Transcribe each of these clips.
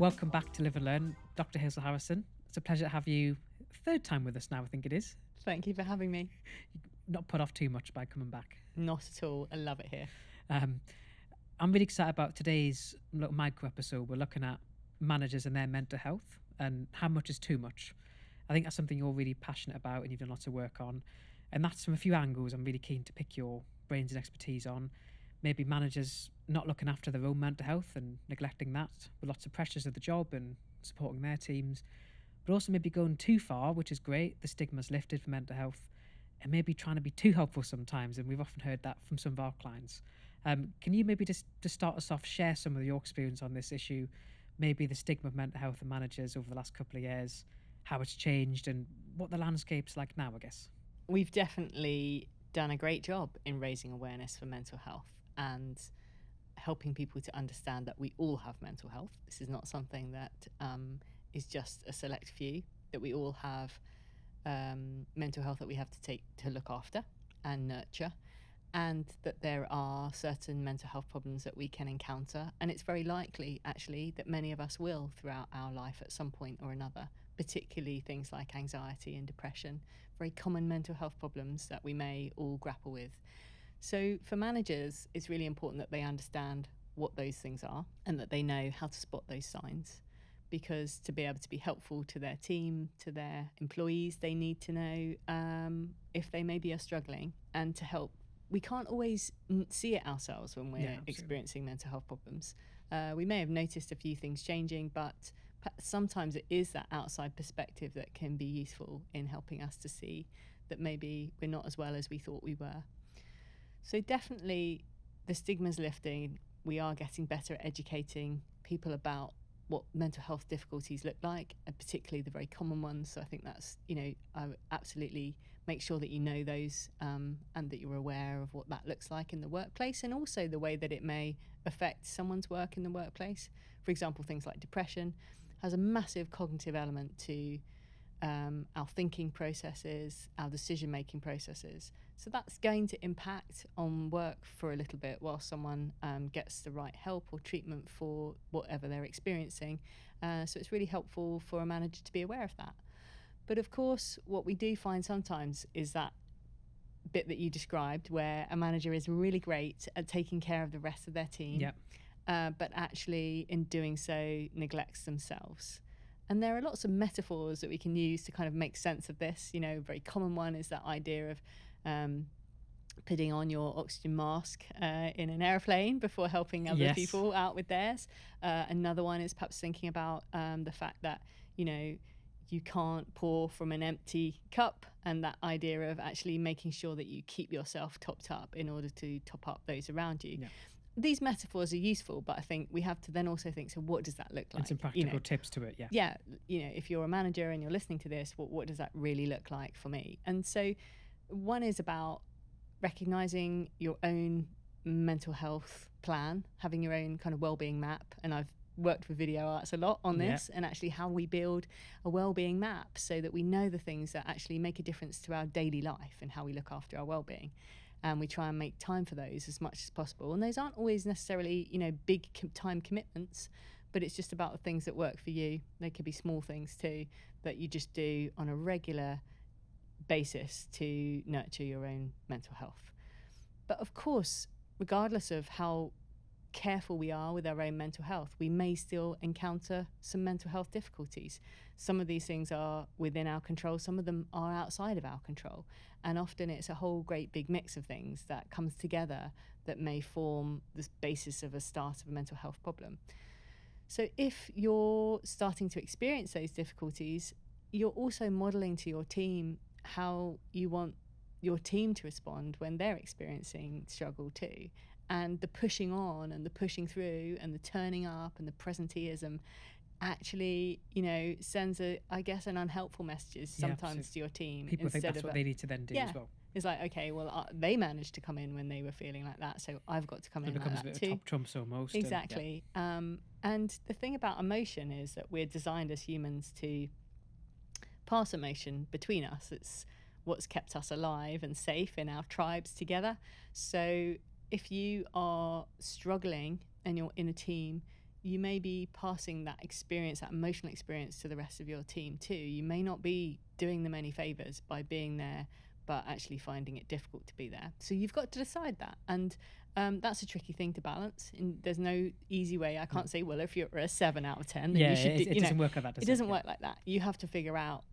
Welcome back to Live and Learn, Dr Hazel Harrison. It's a pleasure to have you third time with us now, I think it is. Thank you for having me. Not put off too much by coming back. Not at all. I love it here. I'm really excited about today's little micro episode. We're looking at managers and their mental health and how much is too much. I think that's something you're really passionate about and you've done lots of work on. And that's from a few angles I'm really keen to pick your brains and expertise on. Maybe managers not looking after their own mental health and neglecting that with lots of pressures of the job and supporting their teams, but also maybe going too far, which is great. The stigma's lifted for mental health, and maybe trying to be too helpful sometimes. And we've often heard that from some of our clients. Can you maybe just to start us off, share some of your experience on this issue, maybe the stigma of mental health and managers over the last couple of years, how it's changed and what the landscape's like now, I guess? We've definitely done a great job in raising awareness for mental health and helping people to understand that we all have mental health. This is not something that is just a select few, that we all have mental health that we have to take to look after and nurture, and that there are certain mental health problems that we can encounter. And it's very likely, actually, that many of us will throughout our life at some point or another, particularly things like anxiety and depression, very common mental health problems that we may all grapple with. So for managers, it's really important that they understand what those things are and that they know how to spot those signs, because to be able to be helpful to their team, to their employees, they need to know if they maybe are struggling, and to help. We can't always see it ourselves when we're experiencing mental health problems. We may have noticed a few things changing, but sometimes it is that outside perspective that can be useful in helping us to see that maybe we're not as well as we thought we were. So definitely the stigma's lifting. We are getting better at educating people about what mental health difficulties look like, and particularly the very common ones. So I think that's, I would absolutely make sure that you know those and that you're aware of what that looks like in the workplace, and also the way that it may affect someone's work in the workplace. For example, things like depression has a massive cognitive element to our thinking processes, our decision-making processes. So that's going to impact on work for a little bit while someone gets the right help or treatment for whatever they're experiencing. So it's really helpful for a manager to be aware of that. But of course, what we do find sometimes is that bit that you described where a manager is really great at taking care of the rest of their team, but actually in doing so neglects themselves. And there are lots of metaphors that we can use to kind of make sense of this. A very common one is that idea of putting on your oxygen mask in an airplane before helping other people out with theirs. Another one is perhaps thinking about the fact that, you can't pour from an empty cup, and that idea of actually making sure that you keep yourself topped up in order to top up those around you. These metaphors are useful, but I think we have to then also think, so what does that look like? And some practical tips to it, if you're a manager and you're listening to this, what does that really look like for me? And so one is about recognizing your own mental health plan, having your own kind of wellbeing map. And I've worked with video arts a lot on this, and actually how we build a wellbeing map so that we know the things that actually make a difference to our daily life and how we look after our wellbeing. And we try and make time for those as much as possible. And those aren't always necessarily, big time commitments, but it's just about the things that work for you. They could be small things too, that you just do on a regular basis to nurture your own mental health. But of course, regardless of how careful we are with our own mental health, we may still encounter some mental health difficulties. Some of these things are within our control, some of them are outside of our control, and often it's a whole great big mix of things that comes together that may form the basis of a start of a mental health problem. So if you're starting to experience those difficulties, you're also modeling to your team how you want your team to respond when they're experiencing struggle too. And the pushing on and the pushing through and the turning up and the presenteeism actually, sends an unhelpful message sometimes to your team. People think that's what they need to then do as well. It's like, okay, well, they managed to come in when they were feeling like that, so I've got to come in like that too. It becomes a bit of top trumps almost. Exactly. And the thing about emotion is that we're designed as humans to pass emotion between us. It's what's kept us alive and safe in our tribes together. So if you are struggling and you're in a team, you may be passing that experience, that emotional experience, to the rest of your team too. You may not be doing them any favors by being there, but actually finding it difficult to be there. So you've got to decide that. And that's a tricky thing to balance. And there's no easy way. I can't say, well, if you're a 7 out of 10, then you should do, it doesn't work like that, does it? Doesn't work like that. You have to figure out,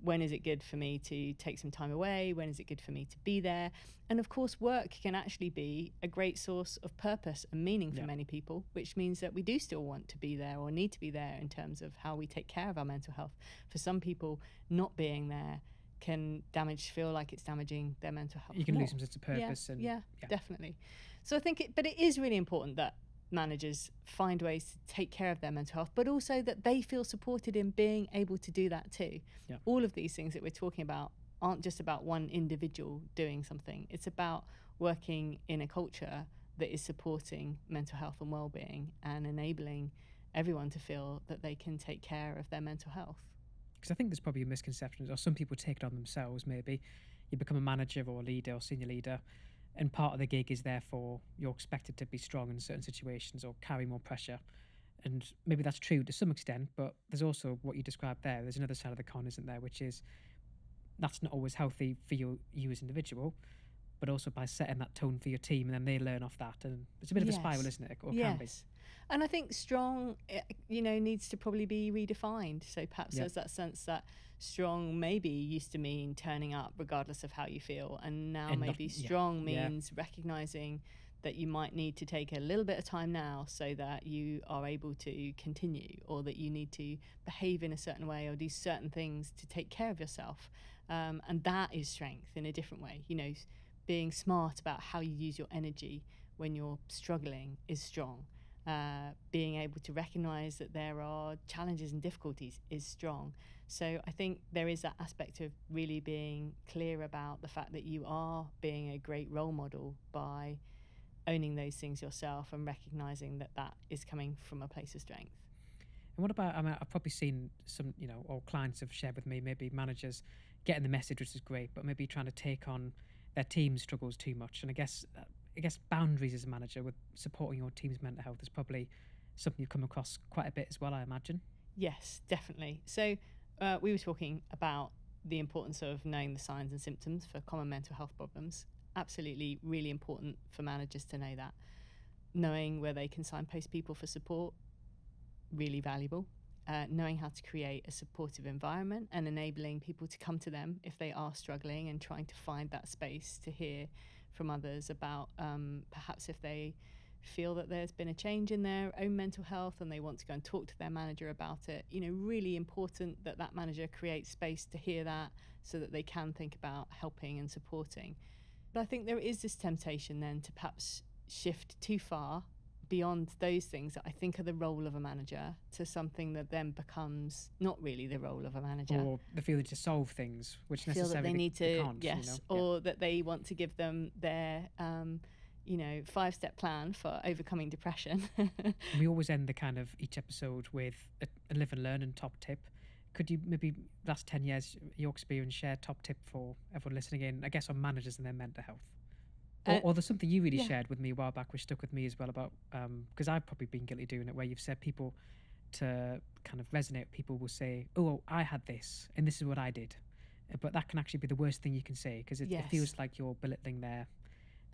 when is it good for me to take some time away? When is it good for me to be there? And of course, work can actually be a great source of purpose and meaning for many people, which means that we do still want to be there or need to be there in terms of how we take care of our mental health. For some people, not being there can feel like it's damaging their mental health. You can lose some sense of purpose. Yeah, definitely. So I think but it is really important that managers find ways to take care of their mental health, but also that they feel supported in being able to do that too. Yeah. All of these things that we're talking about aren't just about one individual doing something. It's about working in a culture that is supporting mental health and well-being and enabling everyone to feel that they can take care of their mental health. Because I think there's probably a misconception, or some people take it on themselves. Maybe you become a manager or a leader or senior leader, and part of the gig is therefore you're expected to be strong in certain situations or carry more pressure. And maybe that's true to some extent, but there's also what you described there. There's another side of the coin, isn't there, which is that's not always healthy for you as an individual, but also by setting that tone for your team, and then they learn off that. And it's a bit of a spiral, isn't it? Or can be. And I think strong, needs to probably be redefined. So perhaps there's that sense that strong maybe used to mean turning up regardless of how you feel, and now maybe strong means recognizing that you might need to take a little bit of time now so that you are able to continue, or that you need to behave in a certain way or do certain things to take care of yourself. And that is strength in a different way. Being smart about how you use your energy when you're struggling is strong. Being able to recognize that there are challenges and difficulties is strong. So I think there is that aspect of really being clear about the fact that you are being a great role model by owning those things yourself and recognizing that that is coming from a place of strength. And what about, I've probably seen some, or clients have shared with me, maybe managers getting the message, which is great, but maybe trying to take on their team struggles too much. And I guess boundaries as a manager with supporting your team's mental health is probably something you've come across quite a bit as well, I imagine. Yes, definitely. So we were talking about the importance of knowing the signs and symptoms for common mental health problems. Absolutely, really important for managers to know that. Knowing where they can signpost people for support, really valuable. Knowing how to create a supportive environment and enabling people to come to them if they are struggling, and trying to find that space to hear from others about perhaps if they feel that there's been a change in their own mental health and they want to go and talk to their manager about it. Really important that manager creates space to hear that so that they can think about helping and supporting. But I think there is this temptation then to perhaps shift too far beyond those things that I think are the role of a manager to something that then becomes not really the role of a manager. Or the feeling to solve things, which necessarily feel that they need to, they can't, or that they want to give them their 5-step plan for overcoming depression. And we always end the kind of each episode with a live and learn and top tip. Could you maybe, last 10 years, your experience, share top tip for everyone listening in, I guess, on managers and their mental health? Or there's something you really shared with me a while back, which stuck with me as well, about because I've probably been guilty doing it, where you've said people to kind of resonate. People will say, "Oh, I had this, and this is what I did," but that can actually be the worst thing you can say, because it feels like you're belittling their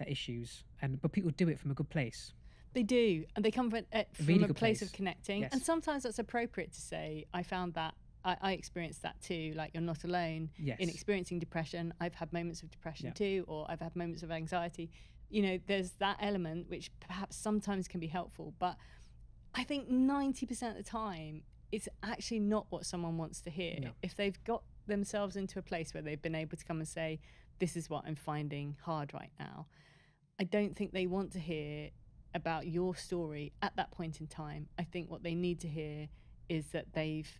issues. But people do it from a good place. They do, and they come from really a place of connecting. Yes. And sometimes that's appropriate to say. I found that. I experienced that too. Like, you're not alone in experiencing depression. I've had moments of depression too, or I've had moments of anxiety. There's that element which perhaps sometimes can be helpful, but I think 90% of the time it's actually not what someone wants to hear. No. If they've got themselves into a place where they've been able to come and say, this is what I'm finding hard right now, I don't think they want to hear about your story at that point in time. I think what they need to hear is that they've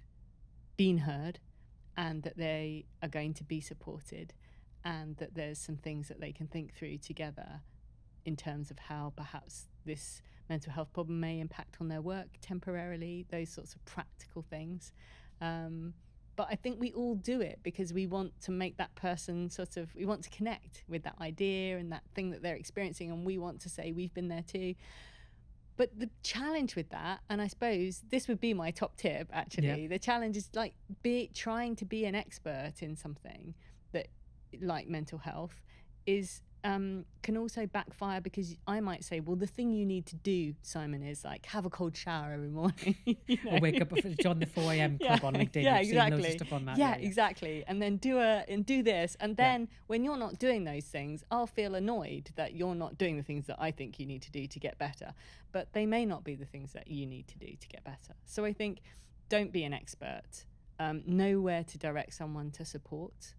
been heard, and that they are going to be supported, and that there's some things that they can think through together in terms of how perhaps this mental health problem may impact on their work temporarily, those sorts of practical things. But I think we all do it because we want to make that person we want to connect with that idea and that thing that they're experiencing, and we want to say we've been there too. But the challenge with that, and I suppose this would be my top tip actually, the challenge is like trying to be an expert in something that, like mental health, is can also backfire, because I might say, well, the thing you need to do, Simon, is like have a cold shower every morning. You know? Or wake up for John the 4 a.m. club on LinkedIn. Yeah, You've exactly. seen loads of stuff on that. Yeah, exactly. And then do this. And then when you're not doing those things, I'll feel annoyed that you're not doing the things that I think you need to do to get better. But they may not be the things that you need to do to get better. So I think don't be an expert. Know where to direct someone to support.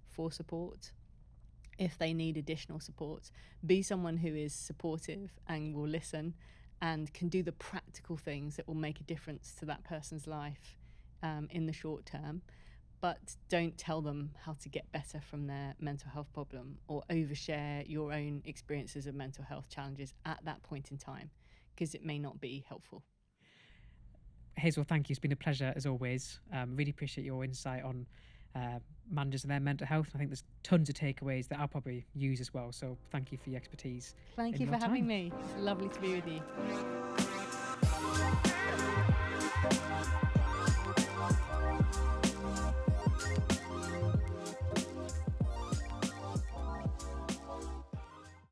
If they need additional support, be someone who is supportive and will listen and can do the practical things that will make a difference to that person's life in the short term. But don't tell them how to get better from their mental health problem, or overshare your own experiences of mental health challenges at that point in time, because it may not be helpful. Hazel, thank you. It's been a pleasure as always. Really appreciate your insight on managers and their mental health. I think there's tons of takeaways that I'll probably use as well. So thank you for your expertise. Thank you for having me. It's lovely to be with you.